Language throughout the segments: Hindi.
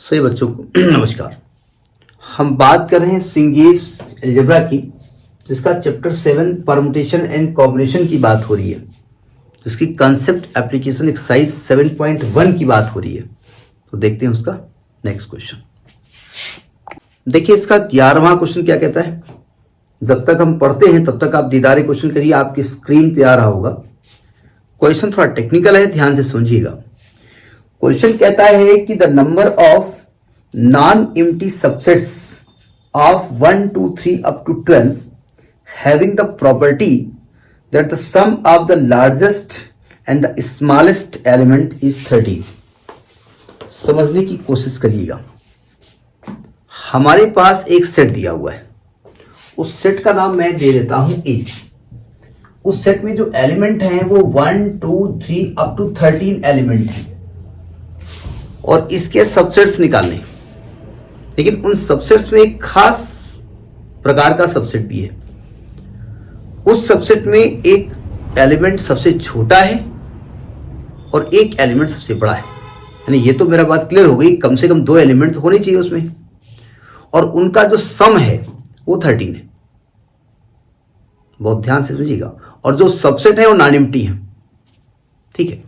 सही बच्चों को नमस्कार। हम बात कर रहे हैं सिंगेस अलजेब्रा की, जिसका चैप्टर 7 परमुटेशन एंड कॉम्बिनेशन की बात हो रही है, जिसकी कंसेप्ट एप्लीकेशन एक्सरसाइज 7.1 की बात हो रही है। तो देखते हैं उसका नेक्स्ट क्वेश्चन। देखिए इसका 11वां क्वेश्चन क्या कहता है। जब तक हम पढ़ते हैं तब तक आप दीदारे क्वेश्चन करिए, आपकी स्क्रीन पे आ रहा होगा। क्वेश्चन थोड़ा टेक्निकल है, ध्यान से समझिएगा। क्वेश्चन कहता है कि the number of non empty subsets of 1 2 3 up to 12 having the property that the sum of the largest and the smallest element is 30। समझने की कोशिश करिएगा। हमारे पास एक सेट दिया हुआ है, उस सेट का नाम मैं दे देता हूं ए। उस सेट में जो एलिमेंट हैं वो 1 2 3 अप टू 13 एलिमेंट हैं और इसके सबसेट्स निकालने। लेकिन उन सबसेट्स में एक खास प्रकार का सबसेट भी है। उस सबसेट में एक एलिमेंट सबसे छोटा है और एक एलिमेंट सबसे बड़ा है। यानी ये तो मेरा बात क्लियर हो गई, कम से कम 2 एलिमेंट तो होने चाहिए उसमें, और उनका जो सम है वो 13 है। बहुत ध्यान से समझिएगा। और जो सबसेट है वो नॉन एम्प्टी है। ठीक है,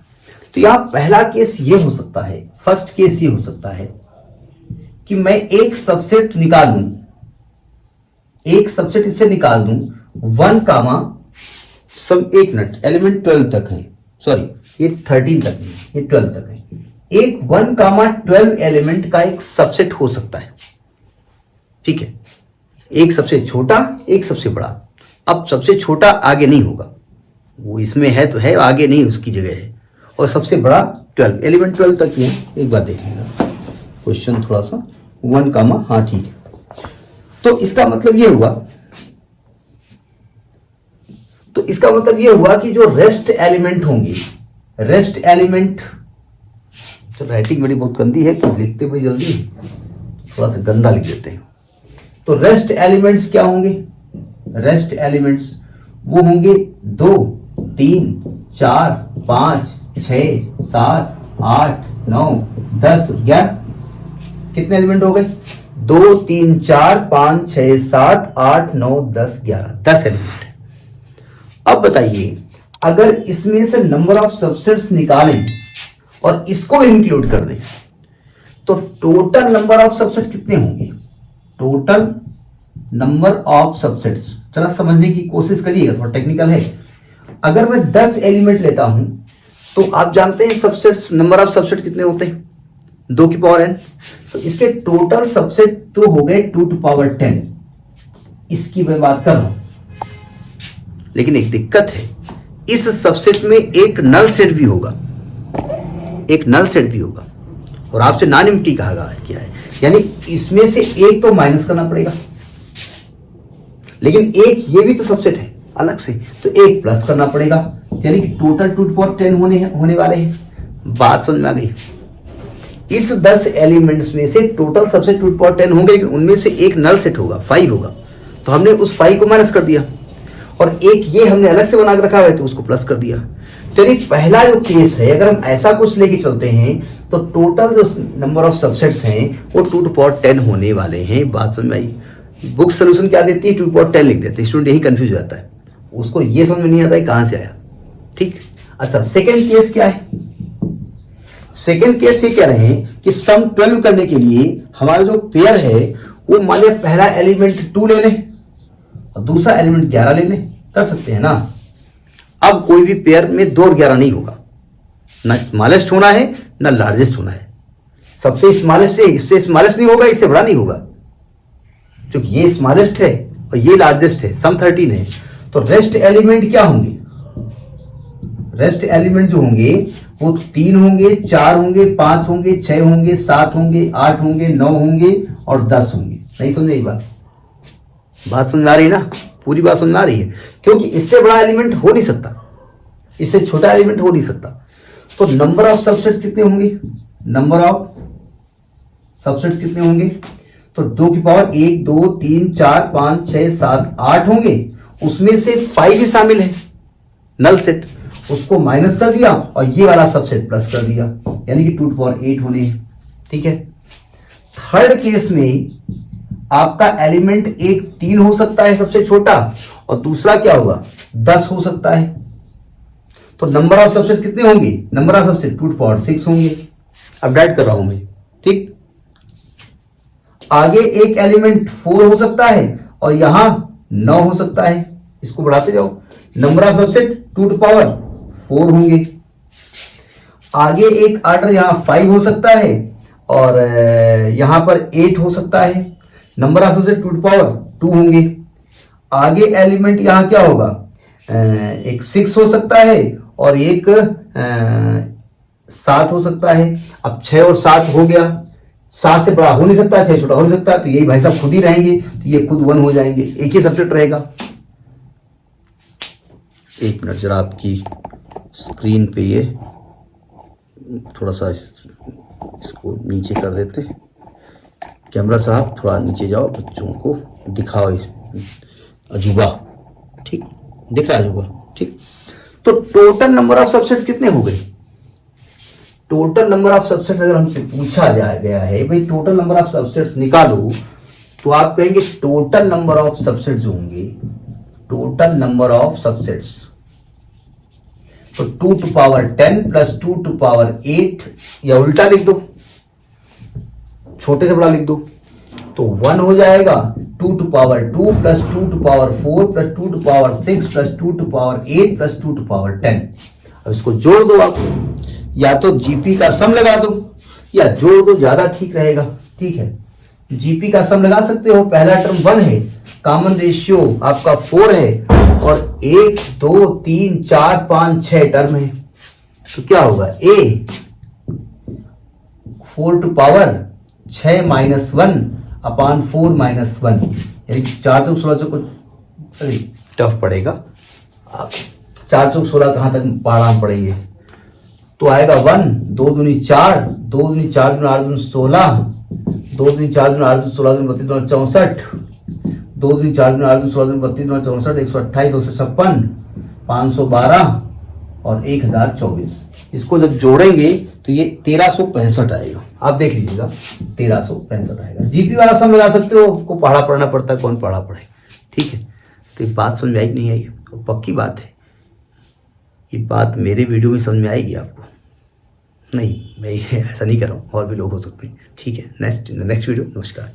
तो यहां पहला केस ये हो सकता है, फर्स्ट केस ये हो सकता है कि मैं एक सबसेट निकाल लूं, एक सबसेट इससे निकाल दूं 1 कामा सब एक मिनट एलिमेंट 12 तक है, सॉरी ये 13 तक नहीं, ये 12 तक है। एक 1 कामा 12 एलिमेंट का एक सबसेट हो सकता है। ठीक है, एक सबसे छोटा एक सबसे बड़ा। अब सबसे छोटा आगे नहीं होगा, वो इसमें है तो है, आगे नहीं उसकी जगह है। और सबसे बड़ा 12, एलिमेंट 12 तक ही है। एक बात देखिएगा, क्वेश्चन थोड़ा सा 1 कामा, हाँ ठीक है। तो इसका मतलब ये हुआ कि जो रेस्ट एलिमेंट होंगे, रेस्ट एलिमेंट, तो राइटिंग मेरी बहुत गंदी है, कि लिखते बड़ी जल्दी है, थोड़ा सा गंदा लिख देते हैं। तो रेस्ट एलिमेंट्स क्या होंगे? रेस्ट एलिमेंट्स वो होंगे 2 3 4 5 6 7 8 9 10 11। कितने एलिमेंट हो गए? 2 3 4 5 6 7 8 9 10 11, 10 एलिमेंट है। अब बताइए, अगर इसमें से नंबर ऑफ सबसेट्स निकालें और इसको इंक्लूड कर दें तो टोटल नंबर ऑफ सबसेट्स कितने होंगे? टोटल नंबर ऑफ सबसेट्स, चला समझने की कोशिश करिएगा, थोड़ा टेक्निकल है। अगर मैं 10 एलिमेंट लेता हूं तो आप जानते हैं सबसेट्स, नंबर ऑफ सबसेट कितने होते हैं? 2 की पावर n। तो इसके टोटल सबसेट तो हो गए 2 to power 10। इसकी मैं बात कर रहा हूं, लेकिन एक दिक्कत है, इस सबसेट में एक नल सेट भी होगा, एक नल सेट भी होगा, और आपसे नॉन एम्प्टी कहा गया है। यानी इसमें से एक तो माइनस करना पड़ेगा, लेकिन एक ये भी तो सबसेट है अलग से, तो एक प्लस करना पड़ेगा। यानी कि टोटल 2 to power 10 होने वाले हैं। बात समझ में आ गई? इस 10 एलिमेंट्स में से टोटल सबसे 2 to power 10 होंगे, लेकिन उनमें से एक नल सेट होगा, 5 होगा, तो हमने उस 5 को माइनस कर दिया, और एक ये हमने अलग से बना के रखा हुआ है तो उसको प्लस कर दिया। तो यानी पहला जो केस है, अगर हम ऐसा कुछ लेके चलते हैं तो टोटल जो नंबर ऑफ सबसेट्स हैं वो 2 to power 10 होने वाले हैं। बात समझ में आई? बुक सोल्यूशन क्या देती है? 2 to power 10 लिख देते हैं। स्टूडेंट यही कंफ्यूज हो जाता है, उसको ये समझ में नहीं आता है कहां से आया। ठीक, अच्छा सेकेंड केस क्या है? सेकेंड केस ये कह रहे हैं कि सम 12 करने के लिए हमारा जो पेयर है वो मान लिया पहला एलिमेंट 2 ले लें और दूसरा एलिमेंट 11 ले लें, कर सकते हैं ना। अब कोई भी पेयर में 2 और 11 नहीं होगा, ना स्मॉलेस्ट होना है ना लार्जेस्ट होना है। सबसे स्मॉलेस्ट है, इससे स्मॉलेस्ट नहीं होगा, इससे बड़ा नहीं होगा, क्योंकि ये स्मॉलेस्ट है और ये लार्जेस्ट है, सम 13 है। तो रेस्ट एलिमेंट क्या होंगे? रेस्ट एलिमेंट जो होंगे वो 3 होंगे, 4 होंगे, 5 होंगे, 6 होंगे, 7 होंगे, 8 होंगे, 9 होंगे और 10 होंगे। नहीं समझे ये बात समझ आ रही है ना? पूरी बात समझ आ रही है, क्योंकि इससे बड़ा एलिमेंट हो नहीं सकता, इससे छोटा एलिमेंट हो नहीं सकता। तो नंबर ऑफ सबसेट्स कितने होंगे? नंबर ऑफ सबसेट्स कितने होंगे? तो 2 की पावर 1 2 3 4 5 6 7 8 होंगे, उसमें से 5 भी शामिल है, नल सेट, उसको माइनस कर दिया और ये वाला सबसेट प्लस कर दिया, यानी कि 2 to power 8 होने हैं। ठीक है, थर्ड केस में आपका एलिमेंट एक 3 हो सकता है सबसे छोटा, और दूसरा क्या होगा 10 हो सकता है। तो नंबर ऑफ सबसेट्स कितने होंगे, number of subset 2 to power 6 होंगे। अब डाइट कर रहा हूं मैं, ठीक। आगे एक एलिमेंट 4 हो सकता है और यहां 9 हो सकता है, इसको बढ़ाते जाओ। Number of subset 2 to power 4 होंगे। आगे एक आर्डर यहां 5 हो सकता है और यहां पर 8 हो सकता है, number of subset 2 to power 2 होंगे। आगे एलिमेंट यहां क्या होगा, एक 6 हो सकता है और एक 7 हो सकता है। अब 6 और 7 हो गया, 7 से बड़ा हो नहीं सकता, 6 छोटा हो नहीं सकता, तो यही भाई साहब खुद ही रहेंगे, तो ये खुद 1 हो जाएंगे, एक ही सबसेट रहेगा। एक मिनट जरा, आपकी स्क्रीन पे ये थोड़ा सा इसको नीचे कर देते। कैमरा साहब थोड़ा नीचे जाओ, बच्चों को दिखाओ इस अजूबा, ठीक दिख रहा है अजूबा, ठीक। तो टोटल नंबर ऑफ सबसेट्स कितने हो गए, टोटल नंबर ऑफ सबसेट्स अगर हमसे पूछा गया है भाई टोटल नंबर ऑफ सबसेट्स निकालो, तो आप कहेंगे टोटल नंबर ऑफ सबसेट्स होंगे, टोटल नंबर ऑफ सबसेट्स, तो 2 to power 10 plus 2 to power 8, या उल्टा लिख दो, छोटे से बड़ा लिख दो, तो 1 हो जाएगा। 2 to power 2 plus 2 to power 4 plus 2 to power 6 plus 2 to power 8 plus 2 to power 10। अब इसको जोड़ दो आप, या तो जीपी का सम लगा दो या जोड़ दो, ज्यादा ठीक रहेगा, ठीक है। जीपी का सम लगा सकते हो, पहला टर्म 1 है, कॉमन रेशियो आपका 4 है और 1 2 3 4 5 6 टर्म है, तो क्या होगा ए 4 to power 6 minus 1 upon 4 minus 1, यानी 4 चौक 16 चौक, अरे टफ पड़ेगा, आप 4 चौक 16 कहां तक पढ़ा पड़ेंगे, तो आएगा 1 2 दूनी 4, 2 दूनी 4 दूनी 8 दूनी 16, 2 दूनी 4 दूनी 8 दूनी 16 दूनी 32 दूनी 64, 2 दूनी 4 दूनी 8 दूनी 16 दूनी 32 दूनी 64, 128 256 512 और 1024। इसको जब जोड़ेंगे तो ये 1365 आएगा, आप देख लीजिएगा 1365 आएगा। जीपी वाला सम लगा सकते हो, को पढ़ा पढ़ना पड़ता है, कौन पढ़ा पढ़े, ठीक है। तो ये बात समझ में आई नहीं आई, और पक्की बात है ये बात मेरे वीडियो में समझ में आएगी आपको, नहीं मैं ऐसा नहीं कर रहा हूँ, और भी लोग हो सकते हैं, ठीक है। नेक्स्ट वीडियो, नमस्कार।